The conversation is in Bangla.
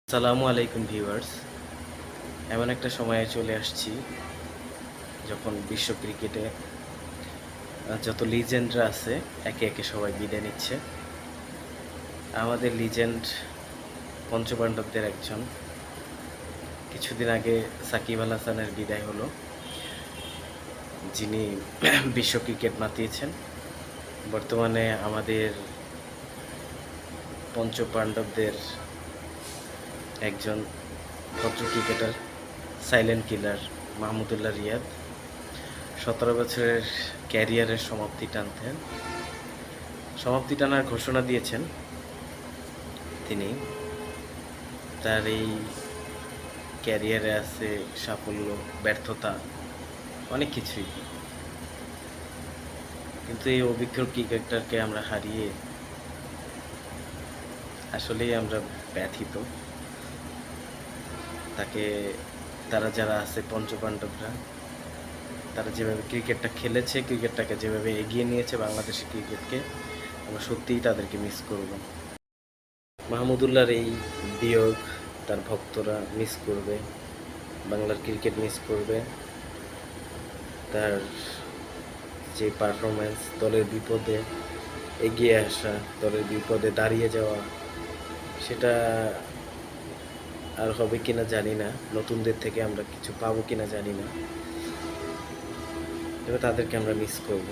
আসসালামু আলাইকুম ভিউয়ার্স। এমন একটা সময়ে চলে আসছি যখন বিশ্ব ক্রিকেটে যত লিজেন্ডরা আছে একে একে সবাই বিদায় নিচ্ছে। আমাদের লিজেন্ড পঞ্চপাণ্ডবদের একজন কিছুদিন আগে সাকিব আল হাসানের বিদায় হলো, যিনি বিশ্ব ক্রিকেট মাতিয়েছেন। বর্তমানে আমাদের পঞ্চপাণ্ডবদের একজন ভদ্র cricketer, silent killer Mahmudullah Riyad 17 বছরের ক্যারিয়ারের সমাপ্তি টানার ঘোষণা দিয়েছেন। তিনি তার এই ক্যারিয়ারে আছে সাফল্য, ব্যর্থতা, অনেক কিছুই, কিন্তু এই অভিজ্ঞ ক্রিকেটারকে আমরা হারিয়ে আসলেই আমরা ব্যথিত। তারা যারা আছে পঞ্চপাণ্ডবরা, তারা যেভাবে ক্রিকেটটা খেলেছে, ক্রিকেটটাকে যেভাবে এগিয়ে নিয়েছে বাংলাদেশের ক্রিকেটকে, আমরা সত্যিই তাদেরকে মিস করব। মাহমুদুল্লাহর এই বিয়োগ তার ভক্তরা মিস করবে, বাংলার ক্রিকেট মিস করবে। তার যে পারফরমেন্স, দলের বিপদে এগিয়ে আসা, দলের বিপদে দাঁড়িয়ে যাওয়া, সেটা আর হবে কিনা জানি না, নতুনদের থেকে আমরা কিছু পাবো কিনা জানি না, তবে তাদেরকে আমরা মিস করব।